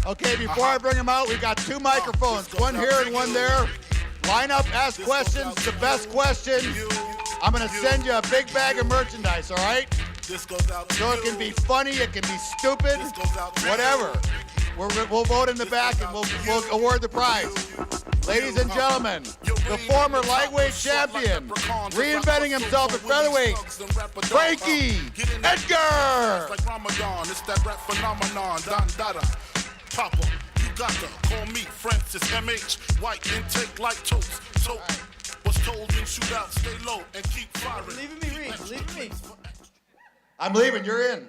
Okay, before I bring them out, we got 2 microphones, one here and one there. Line up, ask questions, the best questions. I'm gonna send you a big bag of merchandise, all right? So it can be funny, it can be stupid, whatever. We'll vote in the back and we'll award the prize. Ladies and gentlemen, the former lightweight champion, reinventing himself at featherweight, Frankie Edgar. It's that rap phenomenon, Don Dada, Papa, you got to call me Francis MH, white intake like toast. So, was told in shootout, stay low and keep firing. Leaving me, Reed, leaving me. I'm leaving, you're in.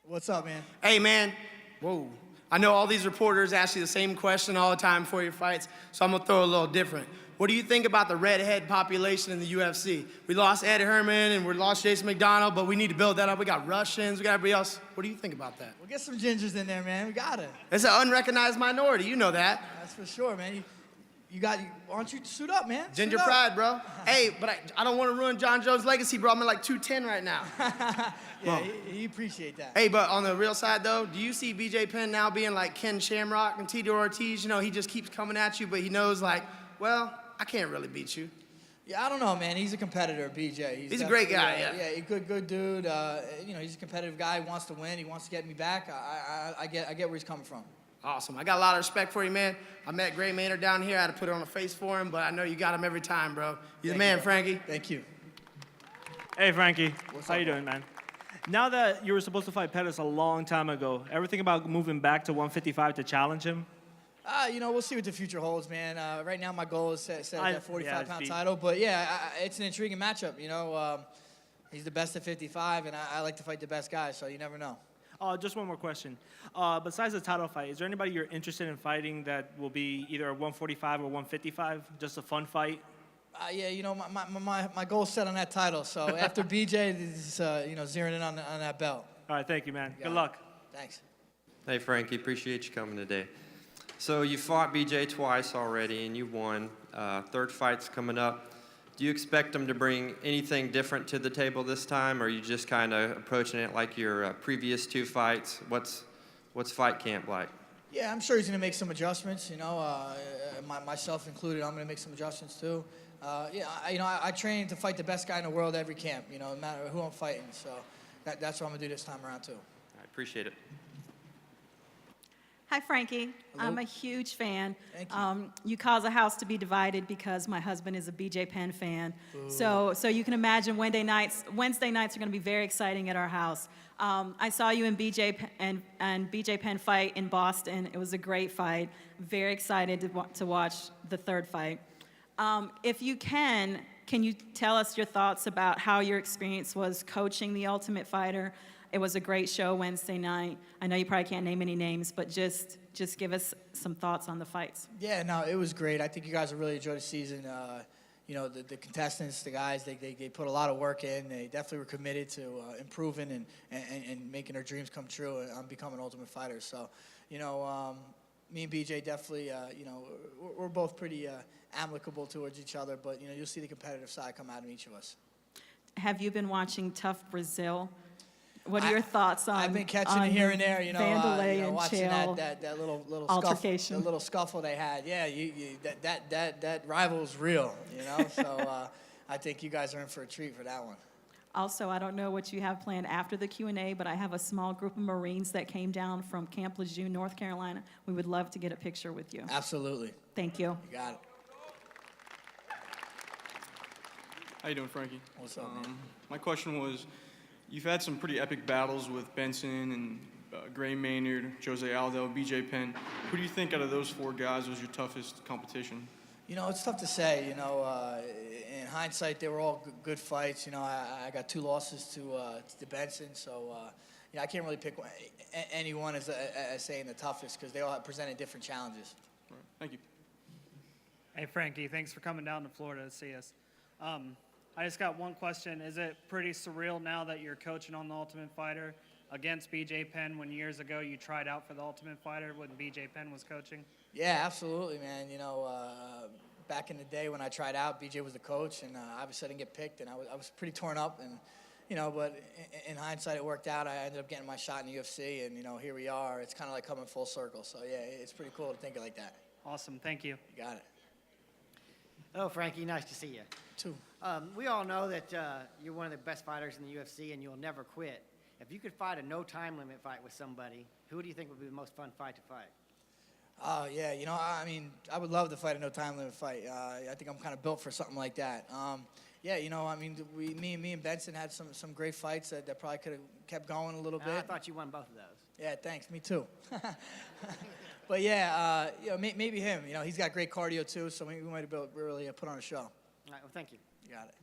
What's up, man? Hey, man. Whoa. I know all these reporters ask you the same question all the time before your fights, so I'm going to throw it a little different. What do you think about the redhead population in the UFC? We lost Ed Herman and we lost Jason McDonald, but we need to build that up. We got Russians, we got everybody else. What do you think about that? We'll get some gingers in there, man. We got it. It's an unrecognized minority. You know that. That's for sure, man. Why don't you suit up, man? Ginger Suit up. pride, bro. Hey, but I don't want to ruin John Jones' legacy, bro. I'm at like 210 right now. Yeah, he appreciate that. Hey, but on the real side, though, do you see BJ Penn now being like Ken Shamrock and Tito Ortiz? You know, he just keeps coming at you, but he knows, like, well, I can't really beat you. Yeah, I don't know, man. He's a competitor, BJ. He's a great guy, yeah. Yeah, a good dude. You know, he's a competitive guy. He wants to win. He wants to get me back. I get where he's coming from. Awesome. I got a lot of respect for you, man. I met Gray Maynard down here. I had to put on a face for him, but I know you got him every time, bro. You're the man, Frankie. Thank you. Hey, Frankie. What's How up, you doing, man? Now that you were supposed to fight Pettis a long time ago, ever think about moving back to 155 to challenge him? You know, we'll see what the future holds, man. Right now, my goal is set at that 45-pound beat. title. But, yeah, it's an intriguing matchup, you know. He's the best at 55, and I like to fight the best guys, so you never know. Just one more question. Besides the title fight, is there anybody you're interested in fighting that will be either 145 or 155? Just a fun fight? Yeah, you know, my goal is set on that title. So after BJ, it's, you know, zeroing in on that belt. All right, thank you, man. You got Good it. luck. Thanks. Hey, Frankie, appreciate you coming today. So you fought BJ twice already, and you won. Third fight's coming up. Do you expect him to bring anything different to the table this time, or are you just kind of approaching it like your previous 2 fights? What's fight camp like? Yeah, I'm sure he's going to make some adjustments, you know, myself included. I'm going to make some adjustments, too. Yeah, you know, I train to fight the best guy in the world every camp, you know, no matter who I'm fighting. So that's what I'm going to do this time around, too. I appreciate it. Hi, Frankie. Hello. I'm a huge fan. Thank you. You cause a house to be divided because my husband is a BJ Penn fan. So you can imagine Wednesday nights are going to be very exciting at our house. I saw you and BJ Penn fight in Boston. It was a great fight. Very excited to watch the third fight. If you can you tell us your thoughts about how your experience was coaching The Ultimate Fighter? It was a great show Wednesday night. I know you probably can't name any names, but just give us some thoughts on the fights. Yeah, no, it was great. I think you guys will really enjoy the season. You know, the contestants, the guys, they put a lot of work in. They definitely were committed to improving and making their dreams come true on becoming Ultimate Fighters. So, you know, me and BJ definitely, you know, we're both pretty amicable towards each other, but, you know, you'll see the competitive side come out of each of us. Have you been watching Tough Brazil? What are your thoughts on? I've been catching it here and there, you know, Vanderlei and watching Chael that little altercation. the little scuffle they had. Yeah, that rival's real, you know. So I think you guys are in for a treat for that one. Also, I don't know what you have planned after the Q&A, but I have a small group of Marines that came down from Camp Lejeune, North Carolina. We would love to get a picture with you. Absolutely. Thank you. You got it. How you doing, Frankie? What's up, man? My question was, you've had some pretty epic battles with Benson and Gray Maynard, Jose Aldo, BJ Penn. Who do you think out of those 4 guys was your toughest competition? You know, it's tough to say. You know, in hindsight, they were all good fights. You know, I got 2 losses to Benson, so you know, I can't really pick anyone as saying the toughest because they all presented different challenges. All right. Thank you. Hey, Frankie, thanks for coming down to Florida to see us. I just got one question. Is it pretty surreal now that you're coaching on The Ultimate Fighter against BJ Penn when years ago you tried out for The Ultimate Fighter when BJ Penn was coaching? Yeah, absolutely, man. You know, back in the day when I tried out, BJ was the coach, and obviously I didn't get picked, and I was pretty torn up, and but in hindsight, it worked out. I ended up getting my shot in the UFC, and, here we are. It's kind of like coming full circle. So, yeah, it's pretty cool to think it like that. Awesome. Thank you. You got it. Hello, Frankie. Nice to see you. Two. We all know that you're one of the best fighters in the UFC and you'll never quit. If you could fight a no time limit fight with somebody, who do you think would be the most fun fight to fight? Oh, yeah. I would love to fight a no time limit fight. I think I'm kind of built for something like that. Me and Benson had some great fights that probably could have kept going a little bit. I thought you won both of those. Yeah, thanks. Me too. But yeah, maybe him. He's got great cardio too, so we might have really put on a show. All right, well, thank you. You got it.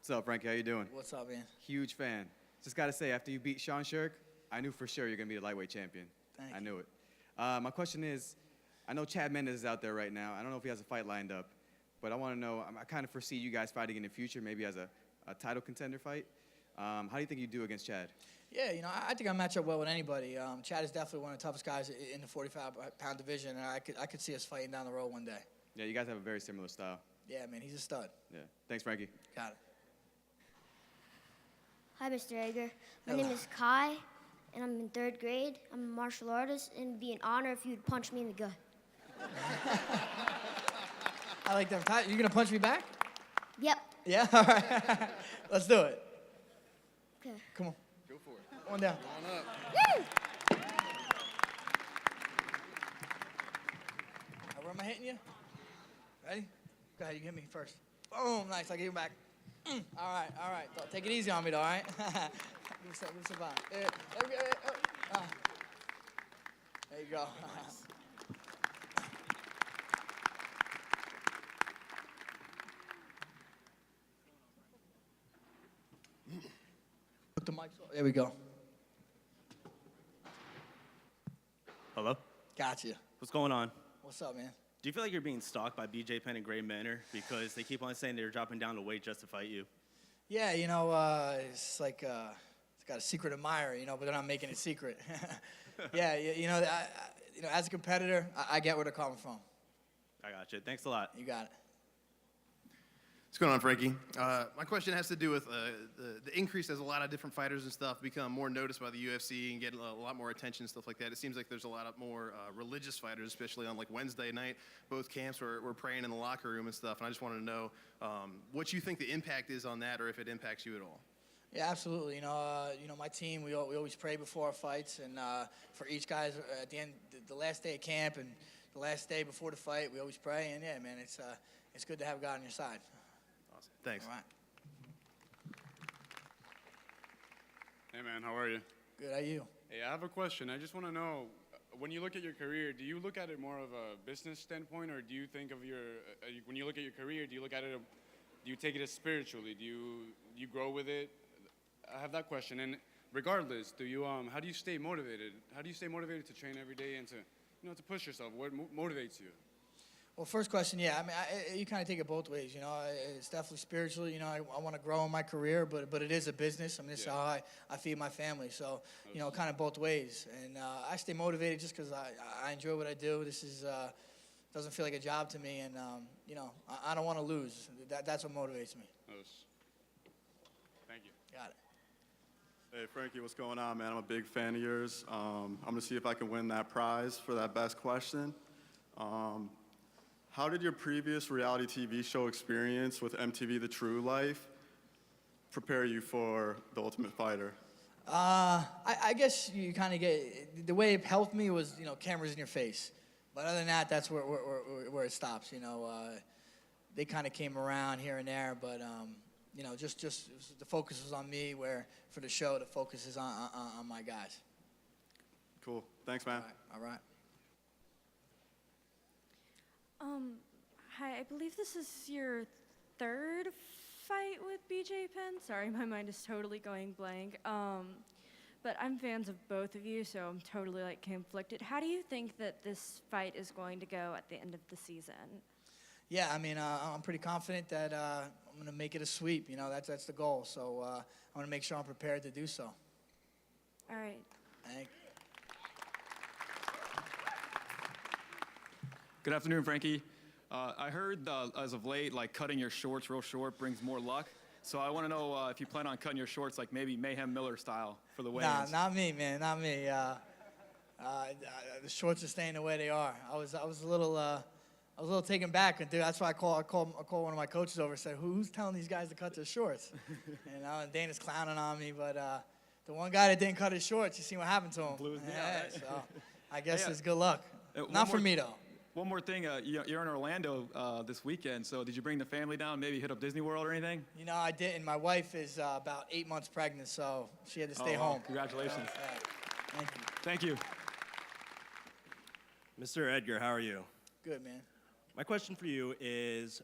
What's up, Frankie? How you doing? What's up, man? Huge fan. Just got to say, after you beat Sean Shirk, I knew for sure you're going to be the lightweight champion. Thank I you. knew it. My question is, I know Chad Mendes is out there right now. I don't know if he has a fight lined up, but I want to know, I kind of foresee you guys fighting in the future, maybe as a title contender fight. How do you think you do against Chad? Yeah, I think I match up well with anybody. Chad is definitely one of the toughest guys in the 45-pound division, and I could see us fighting down the road one day. Yeah, you guys have a very similar style. Yeah, man, he's a stud. Yeah. Thanks, Frankie. Got it. Hi, Mr. Edgar. My Hello. name is Kai, and I'm in 3rd grade. I'm a martial artist, and it'd be an honor if you'd punch me in the gut. I like them. You gonna punch me back? Yep. Yeah. All right. Let's do it. Okay. Come on. Go for it. One down. Come on up. Woo! Where am I hitting you? Ready? Go ahead. You hit me first. Boom. Nice. I give you back. All right. Take it easy on me, though. All right. Give us a vibe. There you go. Put the mics on. There we go. Hello? Gotcha. What's going on? What's up, man? Do you feel like you're being stalked by BJ Penn and Gray Manor because they keep on saying they're dropping down to weight just to fight you? Yeah, it's like it's got a secret admirer, but they're not making it secret. Yeah, as a competitor, I get where they're coming from. I got you. Thanks a lot. You got it. What's going on, Frankie? My question has to do with the increase as a lot of different fighters and stuff become more noticed by the UFC and get a lot more attention and stuff like that. It seems like there's a lot of more religious fighters, especially on like Wednesday night. Both camps were praying in the locker room and stuff, and I just want to know what you think the impact is on that, or if it impacts you at all. Yeah, absolutely. My team, we always pray before our fights, and for each guy's at the end, the last day of camp and the last day before the fight, we always pray. And yeah, man, it's good to have God on your side. Awesome. Thanks. All right. Hey, man, how are you? Good. How are you? Hey, I have a question. I just want to know, when you look at your career, do you look at it more of a business standpoint, or do you think of when you look at your career, do you look at it, do you take it as spiritually? Do you grow with it? I have that question. And regardless, how do you stay motivated? How do you stay motivated to train every day and to push yourself? What motivates you? Well, first question, yeah. I mean, you kind of take it both ways. It's definitely spiritual. I want to grow in my career, but it is a business. I mean, this is how I feed my family. So, kind of both ways. And I stay motivated just because I enjoy what I do. This doesn't feel like a job to me, and I don't want to lose. That's what motivates me. Thank you. Got it. Hey, Frankie, what's going on, man? I'm a big fan of yours. I'm going to see if I can win that prize for that best question. How did your previous reality TV show experience with MTV The True Life prepare you for The Ultimate Fighter? I guess you kind of get, the way it helped me was, cameras in your face. But other than that, that's where it stops, They kind of came around here and there, but, just the focus was on me, where for the show, the focus is on my guys. Cool. Thanks, man. All right. Hi, I believe this is your 3rd fight with BJ Penn. Sorry, my mind is totally going blank. But I'm fans of both of you, so I'm totally conflicted. How do you think that this fight is going to go at the end of the season? Yeah, I mean, I'm pretty confident that I'm going to make it a sweep. That's the goal. So I want to make sure I'm prepared to do so. All right. Thank you. Good afternoon, Frankie. I heard as of late, cutting your shorts real short brings more luck. So I want to know if you plan on cutting your shorts like maybe Mayhem Miller style for the Nah, weigh-ins. not me, man, not me. The shorts are staying the way they are. I was a little taken back, and dude, that's why I called one of my coaches over and said, who's telling these guys to cut their shorts? And Dana's clowning on me, but the one guy that didn't cut his shorts, you see what happened to him. Blew his knee Yeah, out, right? so I guess Hey, it's good luck. one Not for more- me though. One more thing, you're in Orlando this weekend, so did you bring the family down, maybe hit up Disney World or anything? You know, I didn't. My wife is about 8 months pregnant, so she had to stay Oh, wow. home. Congratulations. Yeah. Thank you. Thank you. Mr. Edgar, how are you? Good, man. My question for you is,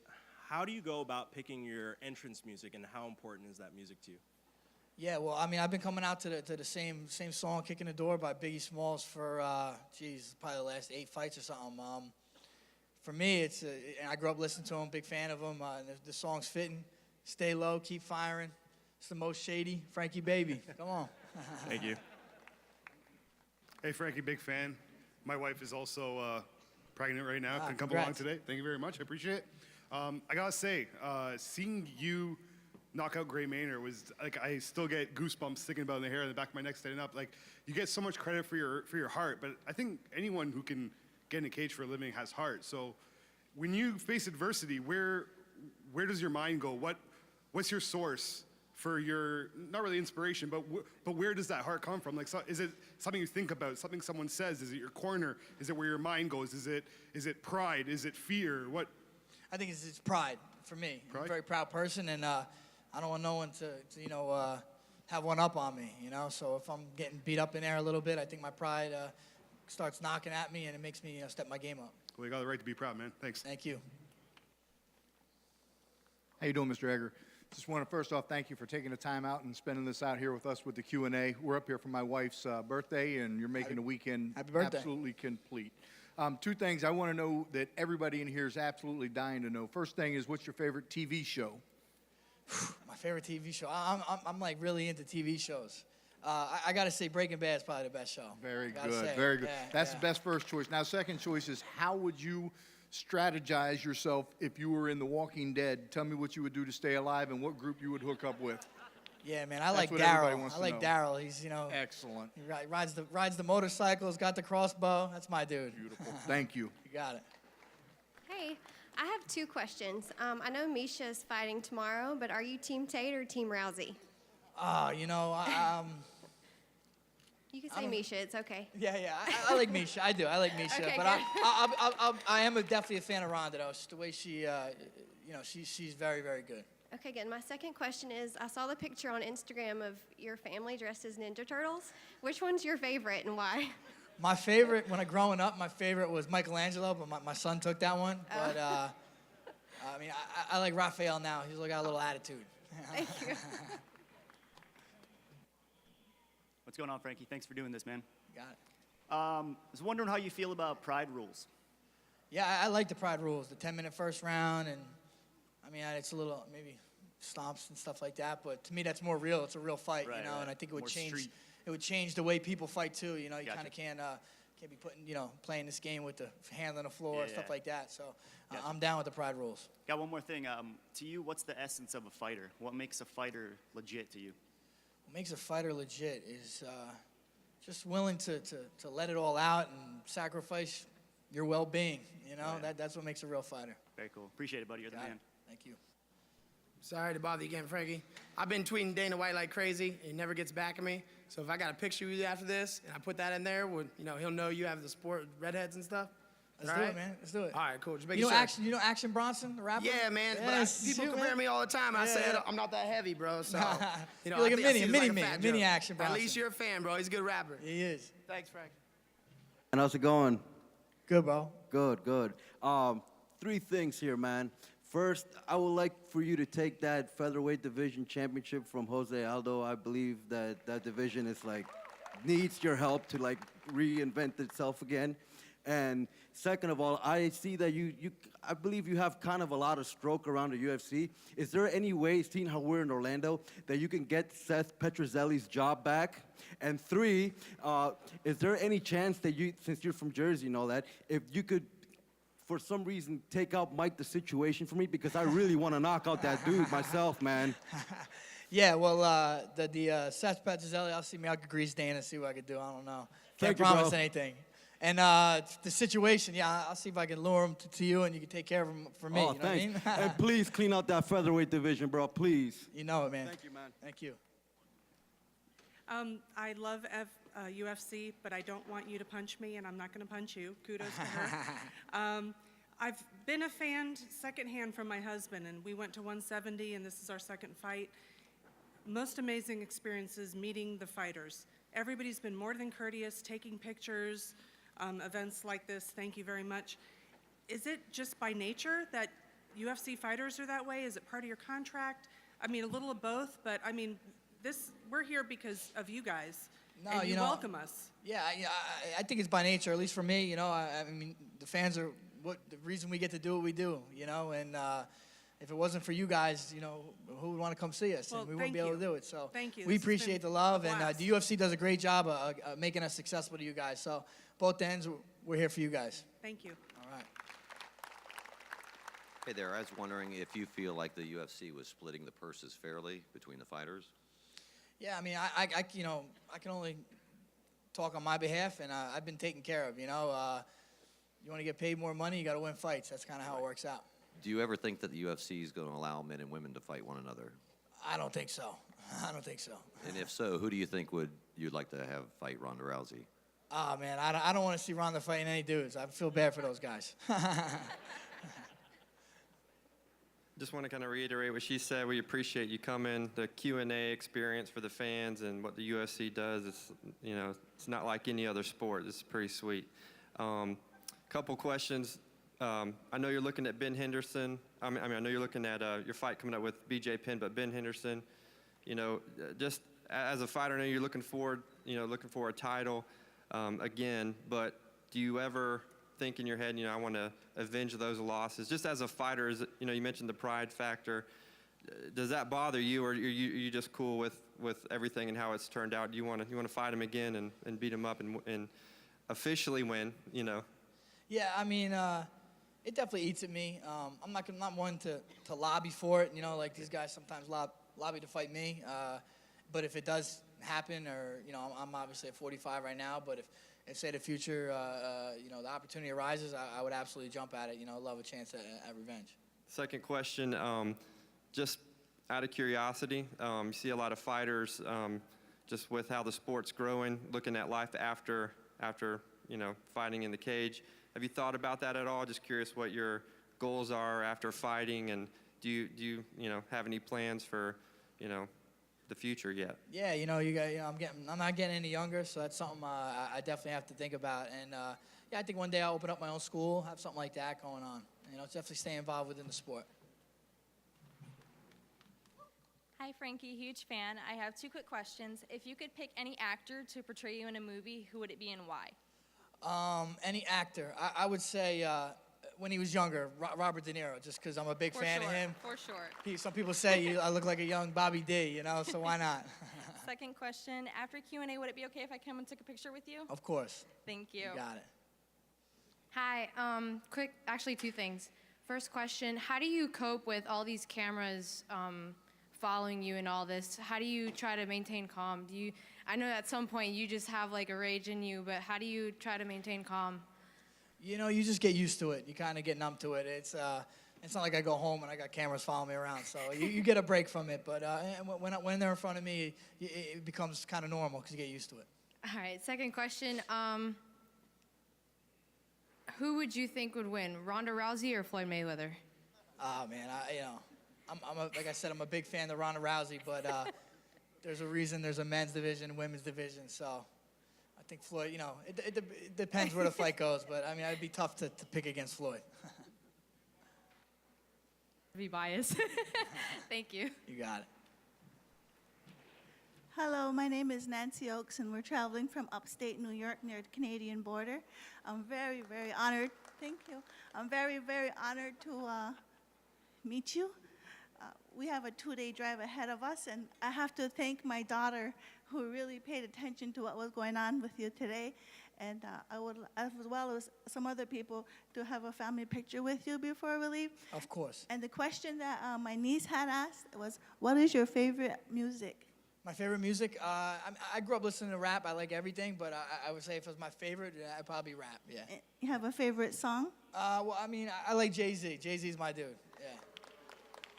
how do you go about picking your entrance music, and how important is that music to you? Yeah, well, I mean, I've been coming out to the same song, "Kicking the Door" by Biggie Smalls for, probably the last 8 fights or something. For me, and I grew up listening to him, big fan of him. And the song's fitting. Stay low, keep firing. It's the most shady, Frankie baby. Come on. Thank you. Hey, Frankie, big fan. My wife is also pregnant right now. Couldn't come congrats. along today. Thank you very much. I appreciate it. I gotta say, seeing you knock out Gray Maynard was like, I still get goosebumps thinking about the hair on the back of my neck standing up. Like, you get so much credit for your heart, but I think anyone who can get in a cage for a living has heart. So when you face adversity, where does your mind go? What's your source for your, not really inspiration, but where does that heart come from? Like, is it something you think about, something someone says? Is it your corner? Is it where your mind goes? Is it pride? Is it fear? What? I think it's pride for me. I'm a very proud person, and I don't want no one to have one up on me, you know? So if I'm getting beat up in there a little bit, I think my pride starts knocking at me, and it makes me step my game up. Well, you got the right to be proud, man. Thanks. Thank you. How you doing, Mr. Edgar? Just want to first off thank you for taking the time out and spending this out here with us with the Q&A. We're up here for my wife's birthday, and you're making the weekend birthday. absolutely complete. 2 things I want to know that everybody in here is absolutely dying to know. First thing is, what's your favorite TV show? My favorite TV show. I'm like really into TV shows. I got to say Breaking Bad is probably the best show. Very Gotta good, say. very good. Yeah, That's yeah. the best first choice. Now, second choice is, how would you strategize yourself if you were in The Walking Dead? Tell me what you would do to stay alive and what group you would hook up with. Yeah, man, I That's like what everybody Daryl. wants I to like know. Daryl. He's, Excellent. he rides the motorcycles, got the crossbow. That's my dude. Beautiful. Thank you. You got it. Hey, I have 2 questions. I know Misha is fighting tomorrow, but are you Team Tate or Team Rousey? You can say Misha, it's okay. Yeah, I like Misha. I do. I like Misha, Okay, but good. I am definitely a fan of Ronda though. It's the way she, she's very, very good. Okay, good. My second question is, I saw the picture on Instagram of your family dressed as Ninja Turtles. Which one's your favorite and why? My favorite, growing up, my favorite was Michelangelo, but my son took that one. But I mean, I like Raphael now. He's got a little attitude. Thank you. What's going on, Frankie? Thanks for doing this, man. Got it. I was wondering how you feel about Pride rules. Yeah, I like the Pride rules, the 10-minute first round, and I mean, it's a little maybe stomps and stuff like that, but to me, that's more real. It's a real fight, Right, you know, right. and I think it would More change. street. It would change the way people fight too. You know, you Gotcha. kind of can't be putting, playing this game with the hand on the floor, Yeah, stuff yeah. like that. So Gotcha. I'm down with the Pride rules. Got one more thing. To you, what's the essence of a fighter? What makes a fighter legit to you? What makes a fighter legit is just willing to let it all out and sacrifice your well-being. You know, that's what makes a real fighter. Very cool. Appreciate it, buddy. You're the Got it. man. Thank you. Sorry to bother you again, Frankie. I've been tweeting Dana White like crazy. He never gets back at me. So if I got a picture of you after this and I put that in there, he'll know you have the sport redheads and stuff. Let's All do right? it, man. Let's do it. All right, cool. Just You making know, sure. Action Bronson, the rapper? Yeah, man. Yes, But people shoot, compare man. me all the time. I Yeah, said yeah. I'm not that heavy, bro. So You're I like a think I mini, see a it mini like man, fat mini joke. Action At Bronson. least you're a fan, bro. He's a good rapper. He is. Thanks, Frank. And how's it going? Good, bro. Good. 3 things here, man. First, I would like for you to take that featherweight division championship from Jose Aldo. I believe that division is needs your help to reinvent itself again. And second of all, I see that I believe you have kind of a lot of stroke around the UFC. Is there any way, seeing how we're in Orlando, that you can get Seth Petrozelli's job back? And 3, is there any chance that since you're from Jersey and all that, if you could for some reason, take out Mike the Situation for me? Because I really want to knock out that dude myself, man. Yeah, well, the Seth Petrozelli, I'll see me. I could grease Dana, see what I could do. I don't know. Can't Thank you, promise bro. anything. And the Situation, yeah, I'll see if I can lure him to you, and you can take care of him for me. Oh, you know thanks. what I mean? And please clean out that featherweight division, bro, please. You know it, man. Thank you, man. Thank you. I love UFC, but I don't want you to punch me, and I'm not going to punch you. Kudos to her. I've been a fan secondhand from my husband, and we went to 170, and this is our second fight. Most amazing experiences meeting the fighters. Everybody's been more than courteous, taking pictures, events like this. Thank you very much. Is it just by nature that UFC fighters are that way? Is it part of your contract? I mean, a little of both, but I mean, we're here because of you guys, and you welcome us. Yeah, I think it's by nature, at least for me. You know, I mean, the fans are the reason we get to do what we do. You know, and if it wasn't for you guys, you know, who would want to come see us? Well, And we wouldn't be able to do it. So thank you. we This has appreciate been the love, a and blast. the UFC does a great job of making us successful to you guys. So both ends, we're here for you guys. Thank you. All right. Hey there, I was wondering if you feel like the UFC was splitting the purses fairly between the fighters? Yeah, I mean, I can only talk on my behalf, and I've been taken care of. You know, you want to get paid more money, you got to win fights. That's kind of how it works out. Do you ever think that the UFC is going to allow men and women to fight one another? I don't think so. I don't think so. And if so, who do you think you'd like to have fight Ronda Rousey? Oh man, I don't want to see Ronda fighting any dudes. I feel bad for those guys. Just want to kind of reiterate what she said. We appreciate you coming. The Q&A experience for the fans and what the UFC does, it's not like any other sport. It's pretty sweet. Couple questions. I know you're looking at Ben Henderson. I know you're looking at your fight coming up with BJ Penn, but Ben Henderson, just as a fighter, I know you're looking for a title again, but do you ever think in your head, I want to avenge those losses? Just as a fighter, you mentioned the pride factor. Does that bother you, or are you just cool with everything and how it's turned out? Do you want to fight him again and beat him up and officially win? Yeah, I mean, it definitely eats at me. I'm not one to lobby for it. Like these guys sometimes lobby to fight me. But if it does happen, or I'm obviously at 45 right now, but if say the future, the opportunity arises, I would absolutely jump at it. Love a chance at revenge. Second question, just out of curiosity, you see a lot of fighters, just with how the sport's growing, looking at life after fighting in the cage. Have you thought about that at all? Just curious what your goals are after fighting, and do you have any plans for the future yet? Yeah, I'm not getting any younger, so that's something I definitely have to think about. And yeah, I think one day I'll open up my own school, have something like that going on. Definitely stay involved within the sport. Hi, Frankie, huge fan. I have two quick questions. If you could pick any actor to portray you in a movie, who would it be and why? Any actor. I would say when he was younger, Robert De Niro, just because I'm a big fan of him. For sure. Some people say I look like a young Bobby D, so why not? Second question, after Q&A, would it be okay if I come and took a picture with you? Of course. Thank you. You got it. Hi, actually two things. First question, how do you cope with all these cameras following you and all this? How do you try to maintain calm? I know at some point you just have like a rage in you, but how do you try to maintain calm? You just get used to it. You kind of get numb to it. It's not like I go home and I got cameras following me around. So you get a break from it. But when they're in front of me, it becomes kind of normal because you get used to it. All right, second question. Who would you think would win, Ronda Rousey or Floyd Mayweather? Oh, man, like I said, I'm a big fan of Ronda Rousey, but there's a reason there's a men's division, women's division. So I think Floyd, it depends where the fight goes. But, it'd be tough to pick against Floyd. Be biased. Thank you. You got it. Hello, my name is Nancy Oakes, and we're traveling from upstate New York near the Canadian border. I'm very, very honored. Thank you. I'm very, very honored to meet you. we have a 2-day drive ahead of us, and I have to thank my daughter who really paid attention to what was going on with you today. And I would, as well as some other people, to have a family picture with you before we leave. Of course. And the question that my niece had asked was, what is your favorite music? My favorite music? I grew up listening to rap. I like everything, but I would say if it was my favorite, I'd probably rap, yeah. You have a favorite song? Well, I mean, I like Jay-Z. Jay-Z's my dude, yeah.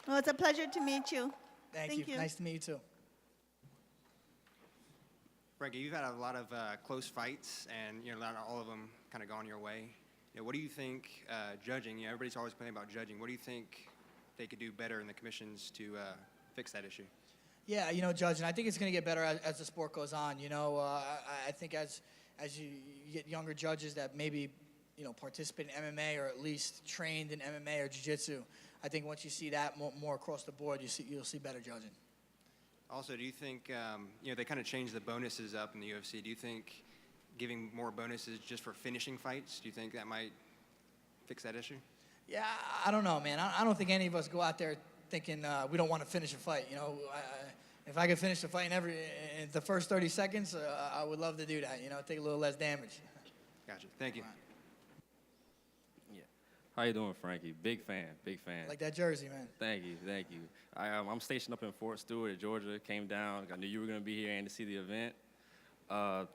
Well, it's a pleasure to meet you. Thank you. Nice to meet you, too. Frankie, you've had a lot of close fights, and not all of them kind of gone your way. What do you think judging? Everybody's always complaining about judging. What do you think they could do better in the commissions to fix that issue? Yeah, judging. I think it's going to get better as the sport goes on. I think as you get younger judges that maybe participate in MMA or at least trained in MMA or jiu-jitsu, I think once you see that more across the board, you'll see better judging. Also, do you think, they kind of changed the bonuses up in the UFC. Do you think giving more bonuses just for finishing fights, do you think that might fix that issue? Yeah, I don't know, man. I don't think any of us go out there thinking we don't want to finish a fight. If I could finish the fight in the first 30 seconds, I would love to do that, take a little less damage. Gotcha. Thank you. How you doing, Frankie? Big fan. Like that jersey, man. Thank you. I'm stationed up in Fort Stewart, Georgia. Came down. I knew you were going to be here and to see the event.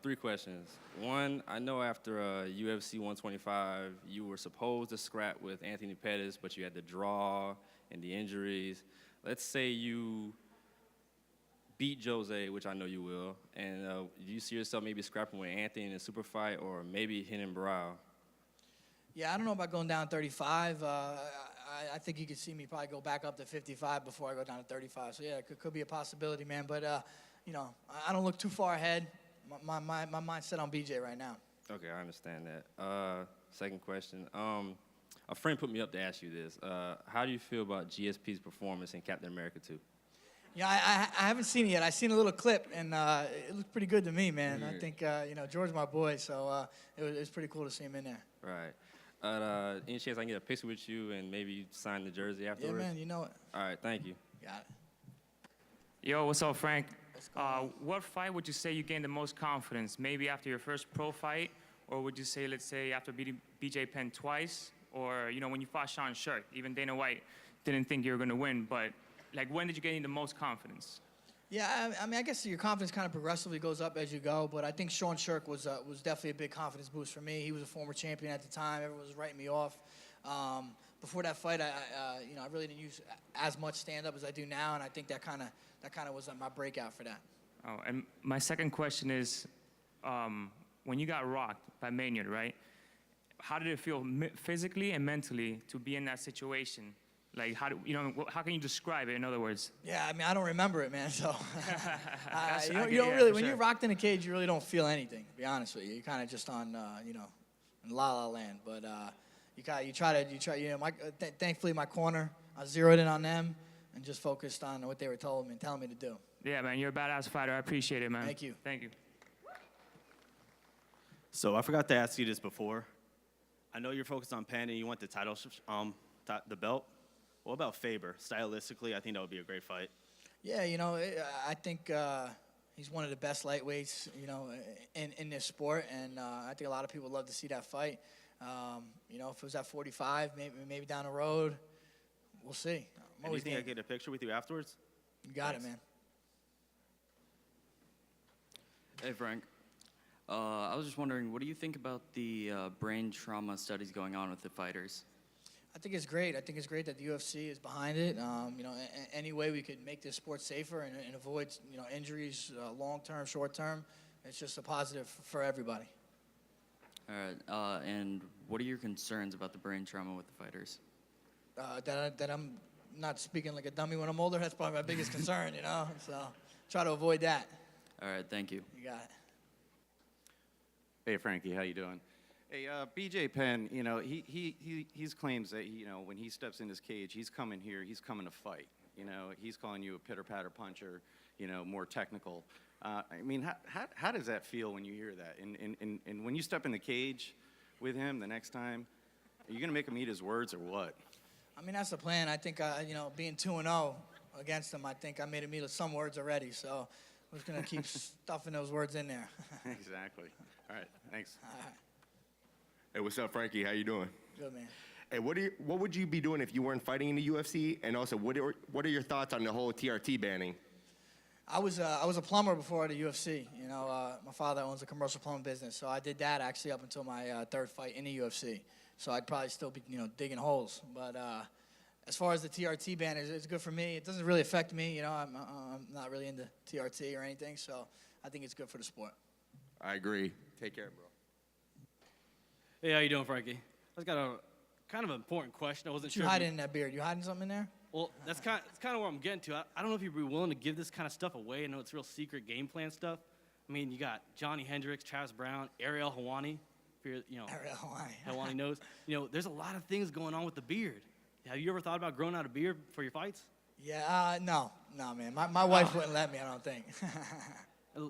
3 questions. One, I know after UFC 125, you were supposed to scrap with Anthony Pettis, but you had the draw and the injuries. Let's say you beat Jose, which I know you will, and do you see yourself maybe scrapping with Anthony in a super fight or maybe hitting Brow? Yeah, I don't know about going down 35. I think you could see me probably go back up to 55 before I go down to 35. So, yeah, it could be a possibility, man. But, I don't look too far ahead. My mind's set on BJ right now. Okay, I understand that. Second question. A friend put me up to ask you this. How do you feel about GSP's performance in Captain America 2? Yeah, I haven't seen it yet. I seen a little clip, and it looked pretty good to me, man. I think, George's my boy, so it was pretty cool to see him in there. Right. Any chance I can get a picture with you and maybe sign the jersey afterwards? Yeah, man, you know it. All right, thank you. Got it. Yo, what's up, Frank? What fight would you say you gained the most confidence? Maybe after your first pro fight, or would you say, let's say, after beating BJ Penn twice, or when you fought Sean Sherk? Even Dana White didn't think you were going to win, but when did you gain the most confidence? Yeah, I mean, I guess your confidence kind of progressively goes up as you go, but I think Sean Sherk was definitely a big confidence boost for me. He was a former champion at the time. Everyone was writing me off. Before that fight, I really didn't use as much stand-up as I do now, and I think that kind of was my breakout for that. Oh, and my second question is, when you got rocked by Maynard, right? How did it feel physically and mentally to be in that situation? How can you describe it, in other words? Yeah, I mean, I don't remember it, man, so. When you're rocked in a cage, you really don't feel anything, to be honest with you. You're kind of just on, in la-la land. But thankfully my corner, I zeroed in on them and just focused on what they were telling me to do. Yeah, man, you're a badass fighter. I appreciate it, man. Thank you. Thank you. So I forgot to ask you this before. I know you're focused on Penn and you want the title, the belt. What about Faber? Stylistically, I think that would be a great fight. Yeah, I think he's one of the best lightweights, in this sport, and I think a lot of people would love to see that fight. If it was at 45, maybe down the road, we'll see. Do you think I get a picture with you afterwards? You got it, man. Hey, Frank. I was just wondering, what do you think about the brain trauma studies going on with the fighters? I think it's great. I think it's great that the UFC is behind it. Any way we could make this sport safer and avoid, injuries, long-term, short-term, it's just a positive for everybody. All right. And what are your concerns about the brain trauma with the fighters? That I'm not speaking like a dummy when I'm older. That's probably my biggest concern, So try to avoid that. All right. Thank you. You got it. Hey, Frankie, how you doing? Hey, BJ Penn, he's claims that, when he steps in his cage, he's coming here, he's coming to fight. He's calling you a pitter-patter puncher, more technical. I mean, how does that feel when you hear that? And when you step in the cage with him the next time, are you going to make him eat his words or what? I mean, that's the plan. I think, being 2-0, against him, I think I made him eat some words already. So I'm just gonna keep stuffing those words in there. Exactly. All right, thanks. All right. Hey, what's up, Frankie? How you doing? Good, man. Hey, what would you be doing if you weren't fighting in the UFC? And also, what are your thoughts on the whole TRT banning? I was a plumber before the UFC. You know, my father owns a commercial plumbing business, so I did that actually up until my third fight in the UFC. So I'd probably still be, digging holes. But as far as the TRT ban, it's good for me. It doesn't really affect me. You know, I'm not really into TRT or anything, so I think it's good for the sport. I agree. Take care, bro. Hey, how you doing, Frankie? I just got a kind of important question. I wasn't What sure. you if hiding in that beard? You hiding something in there? Well, that's kind of where I'm getting to. I don't know if you'd be willing to give this kind of stuff away. I know it's real secret game plan stuff. I mean, you got Johnny Hendricks, Travis Brown, Ariel Helwani. If you're, Ariel Helwani. Helwani knows. There's a lot of things going on with the beard. Have you ever thought about growing out a beard for your fights? Yeah, no, man. My wife wouldn't let me, I don't think.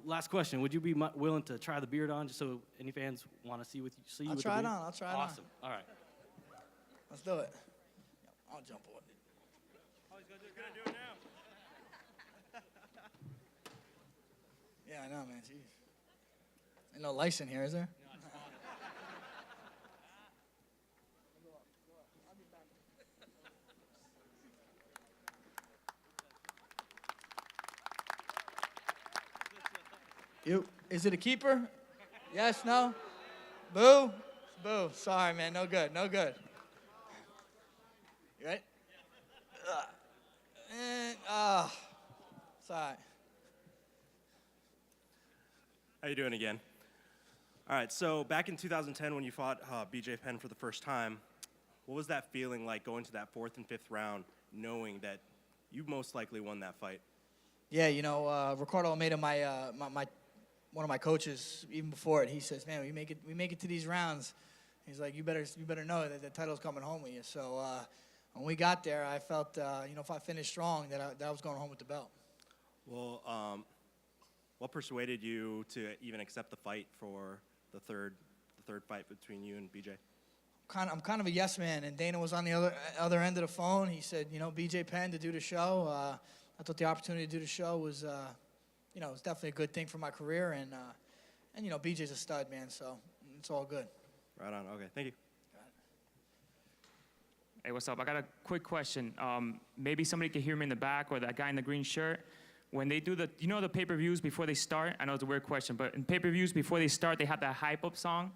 Last question. Would you be willing to try the beard on just so any fans want to see you with the I'll beard? try it on. I'll try it on. Awesome. All right. Let's do it. I'll jump on it. Yeah, I know, man. Jeez. Ain't no lice in here, is there? Is it a keeper? Yes, no? Boo? Boo. Sorry, man. No good. No good. You ready? Sorry. How you doing again? All right, so back in 2010 when you fought BJ Penn for the first time, what was that feeling like going to that 4th and 5th round knowing that you most likely won that fight? Yeah, Ricardo Almeida, one of my coaches, even before it, he says, "Man, we make it to these rounds." He's like, "You better know that the title's coming home with you." So when we got there, I felt, if I finished strong, that I was going home with the belt. Well, what persuaded you to even accept the fight for the third fight between you and BJ? I'm kind of a yes man, and Dana was on the other end of the phone. He said, BJ Penn to do the show. I thought the opportunity to do the show was, it was definitely a good thing for my career, and BJ's a stud, man. So it's all good. Right on. Okay, thank you. Hey, what's up? I got a quick question. Maybe somebody can hear me in the back, or that guy in the green shirt. When they do the pay-per-views before they start, I know it's a weird question, but in pay-per-views before they start, they have that hype-up song.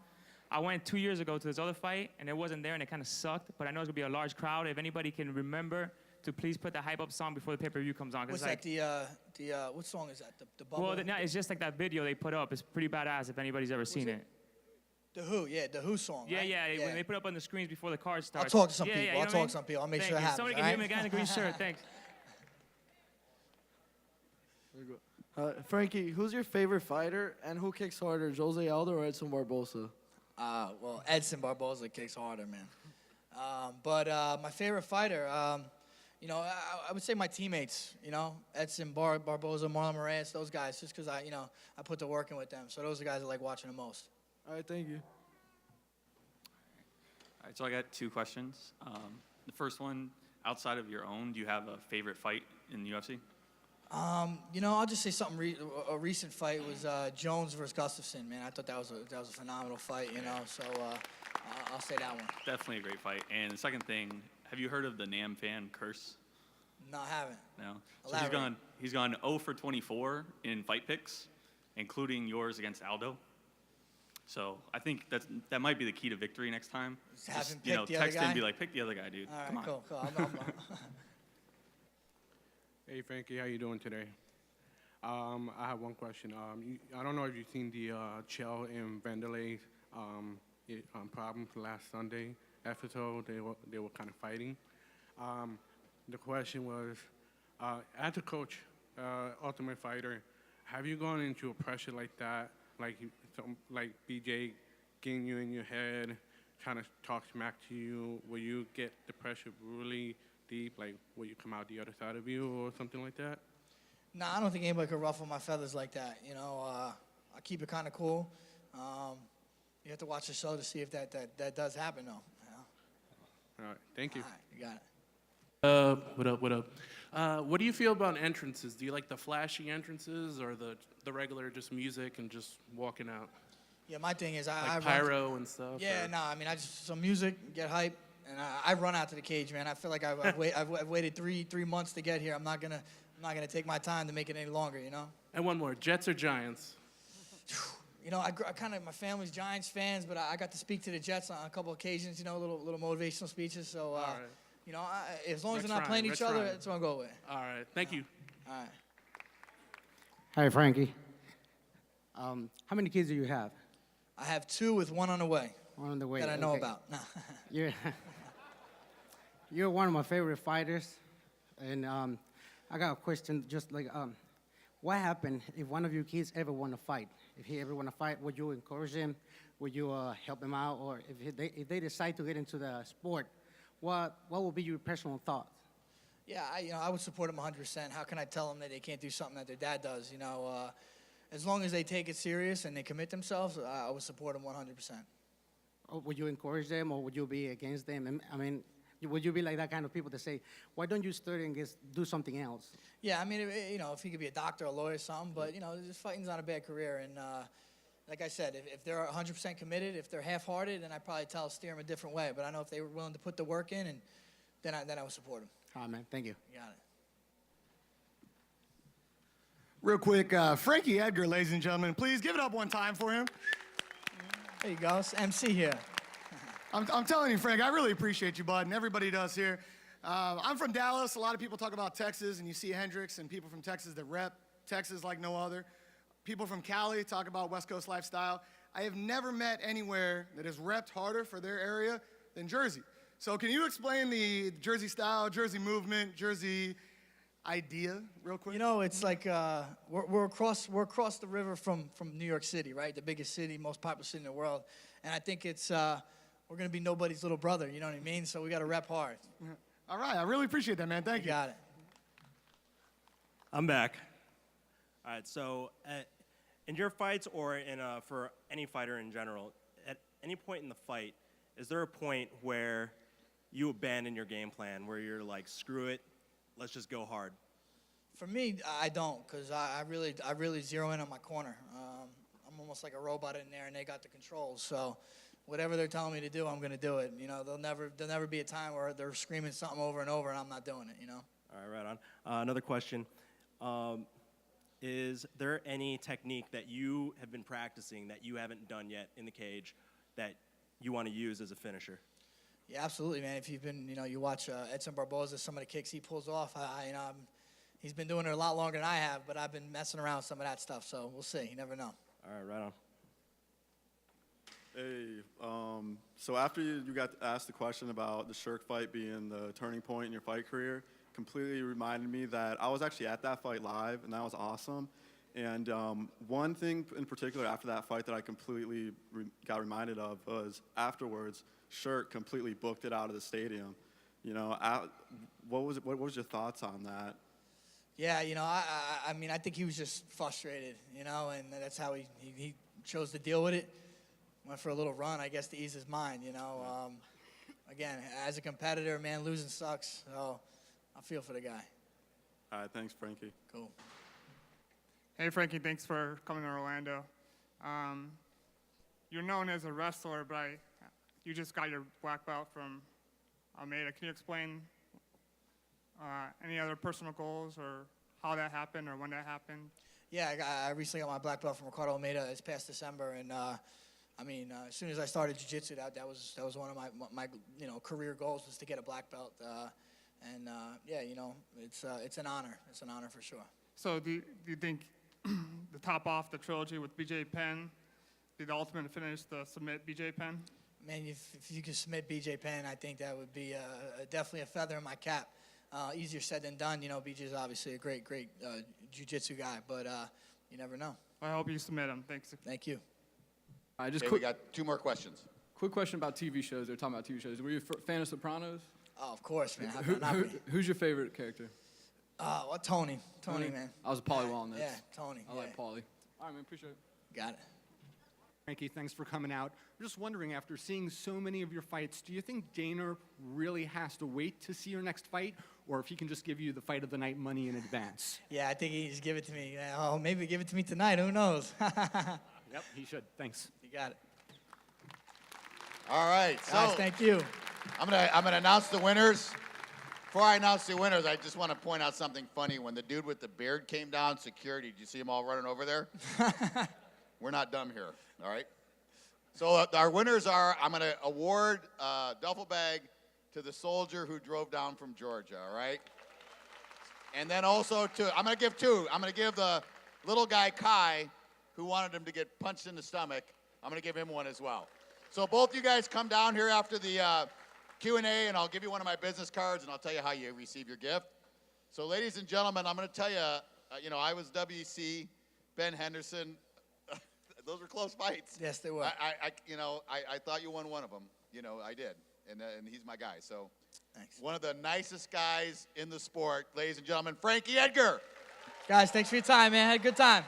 I went 2 years ago to this other fight, and it wasn't there, and it kind of sucked, but I know it's going to be a large crowd. If anybody can remember to please put the hype-up song before the pay-per-view comes on. What's like, that, what song is that? The Bubble? Well, no, it's just like that video they put up. It's pretty badass if anybody's ever seen it. The Who, yeah, the Who song, Yeah, right? yeah, when they put up on the screens before the card I'll starts. talk to some Yeah, people. yeah, I'll you know what talk I mean? to some people. I'll make Thank sure it you. happens, Somebody all can hear right? me, the guy in the green shirt. Thanks. Frankie, who's your favorite fighter, and who kicks harder, Jose Aldo or Edson Barbosa? Well, Edson Barbosa kicks harder, man. But my favorite fighter, I would say my teammates, Edson Barbosa, Marlon Moraes, those guys, just because I put the work in with them. So those are the guys I like watching the most. All right, thank you. All right, so I got 2 questions. The first one, outside of your own, do you have a favorite fight in the UFC? I'll just say something. A recent fight was Jones versus Gustafsson. Man, I thought that was a phenomenal fight. So I'll say that one. Definitely a great fight. And the second thing, have you heard of the Nam fan curse? No, I haven't. No. So Elaborate. He's gone 0 for 24 in fight picks, including yours against Aldo. So I think that might be the key to victory next time. Just, you know, text him guy? and be like, pick the other guy, dude. All right, Come on. cool. Hey Frankie, how you doing today? I have one question. I don't know if you've seen the Chael and Vanderlei problem for last Sunday episode. They were kind of fighting. The question was, as a coach, Ultimate Fighter, have you gone into a pressure like that, like BJ getting you in your head, trying to talk smack to you? Will you get the pressure really deep, like will you come out the other side of you or something like that? No, I don't think anybody could ruffle my feathers like that. I keep it kind of cool. You have to watch the show to see if that does happen, though. All right, thank you. All right, you got it. What up? What do you feel about entrances? Do you like the flashy entrances or the regular just music and just walking out? Yeah, my thing is I Like run pyro and stuff? Yeah, or- no, I mean, I just some music, get hype, and I run out to the cage, man. I feel like I've waited three months to get here. I'm not gonna take my time to make it any longer, you know. And one more, Jets or Giants? You know, I kind of my family's Giants fans, but I got to speak to the Jets on a couple occasions. You know, little motivational speeches. So, All right. you know, as long as Rex they're not Ryan, playing Rex each other, Ryan. that's what I'm going with. All right, thank you. All right. Hi, Frankie. How many kids do you have? I have 2 with 1 on the way. One on the way. That I know okay. about. You're one of my favorite fighters, and I got a question. Just like, what happened if one of your kids ever want to fight? If he ever want to fight, would you encourage him? Would you help him out? Or if they decide to get into the sport, what would be your personal thoughts? Yeah, I would support them 100%. How can I tell them that they can't do something that their dad does? You know, as long as they take it serious and they commit themselves, I would support them 100%. Or would you encourage them, or would you be against them? And, I mean, would you be like that kind of people that say, why don't you study and do something else? Yeah, I mean, you know, if he could be a doctor, a lawyer, something, but, you know, just fighting's not a bad career. And like I said, if they're 100% committed, if they're half-hearted, then I'd probably steer them a different way. But I know if they were willing to put the work in, and then I would support them. All right, man. Thank you. You got it. Real quick, Frankie Edgar, ladies and gentlemen. Please give it up one time for him. There you go. It's MC here. I'm telling you, Frank, I really appreciate you, bud, and everybody does here. I'm from Dallas. A lot of people talk about Texas, and you see Hendricks and people from Texas that rep Texas like no other. People from Cali talk about West Coast lifestyle. I have never met anywhere that has repped harder for their area than Jersey. So can you explain the Jersey style, Jersey movement, Jersey idea real quick? You know, it's like we're across the river from New York City, right? The biggest city, most popular city in the world. And I think it's we're going to be nobody's little brother, you know what I mean? So we got to rep hard. All right, I really appreciate that, man. Thank you. Got it. I'm back. All right, so in your fights or for any fighter in general, at any point in the fight, is there a point where you abandon your game plan, where you're like, screw it, let's just go hard? For me, I don't, because I really zero in on my corner. I'm almost like a robot in there, and they got the controls. So whatever they're telling me to do, I'm going to do it. You know, there'll never be a time where they're screaming something over and over, and I'm not doing it, you know? All right, right on. Another question. Is there any technique that you have been practicing that you haven't done yet in the cage that you want to use as a finisher? Yeah, absolutely, man. If you've been, you know, you watch Edson Barboza, some of the kicks he pulls off, he's been doing it a lot longer than I have, but I've been messing around with some of that stuff, so we'll see. You never know. All right, right on. Hey, so after you got asked the question about the Shirk fight being the turning point in your fight career, completely reminded me that I was actually at that fight live, and that was awesome. And one thing in particular after that fight that I completely got reminded of was afterwards, Shirk completely booked it out of the stadium. You know, what was your thoughts on that? Yeah, you know, I mean, I think he was just frustrated, you know, and that's how he chose to deal with it. Went for a little run, I guess, to ease his mind, you know. Again, as a competitor, man, losing sucks, so I feel for the guy. All right, thanks, Frankie. Cool. Hey, Frankie, thanks for coming to Orlando. You're known as a wrestler, but you just got your black belt from Almeida. Can you explain any other personal goals or how that happened or when that happened? Yeah, I recently got my black belt from Ricardo Almeida this past December, and I mean, as soon as I started jiu-jitsu, that was one of my you know, career goals was to get a black belt. And yeah, you know, it's an honor. It's an honor for sure. So do you think the top off the trilogy with BJ Penn, be the ultimate finish to submit BJ Penn? Man, if you could submit BJ Penn, I think that would be definitely a feather in my cap. Easier said than done. You know, BJ's obviously a great jiu-jitsu guy, but you never know. I hope you submit him. Thanks. Thank you. Just Okay, quick, we got 2 more questions. quick question about TV shows. They're talking about TV shows. Were you a fan of Sopranos? Oh, of course, man. How could I not be? Who's your favorite character? Well, Tony. Tony, man. I was a Paulie Walnuts. Yeah, Tony. I like Paulie. All right, man. Appreciate it. Got it. Frankie, thanks for coming out. I'm just wondering, after seeing so many of your fights, do you think Dana really has to wait to see your next fight? or if he can just give you the fight of the night money in advance. Yeah, I think he just give it to me. Oh, maybe give it to me tonight. Who knows? Yep, he should. Thanks. You got it. All right, so Guys, thank you. I'm gonna announce the winners. Before I announce the winners, I just want to point out something funny. When the dude with the beard came down, security, did you see them all running over there? We're not dumb here, all right? So our winners are, I'm going to award a duffel bag to the soldier who drove down from Georgia, all right? And then also I'm going to give two. I'm going to give the little guy, Kai, who wanted him to get punched in the stomach, I'm going to give him one as well. So both you guys come down here after the Q&A, and I'll give you one of my business cards, and I'll tell you how you receive your gift. So ladies and gentlemen, I'm going to tell you, I was WC, Ben Henderson. Those were close fights. Yes, they were. I thought you won one of them. I did, and he's my guy. So, thanks. One of the nicest guys in the sport, ladies and gentlemen, Frankie Edgar. Guys, thanks for your time, man. Had a good time.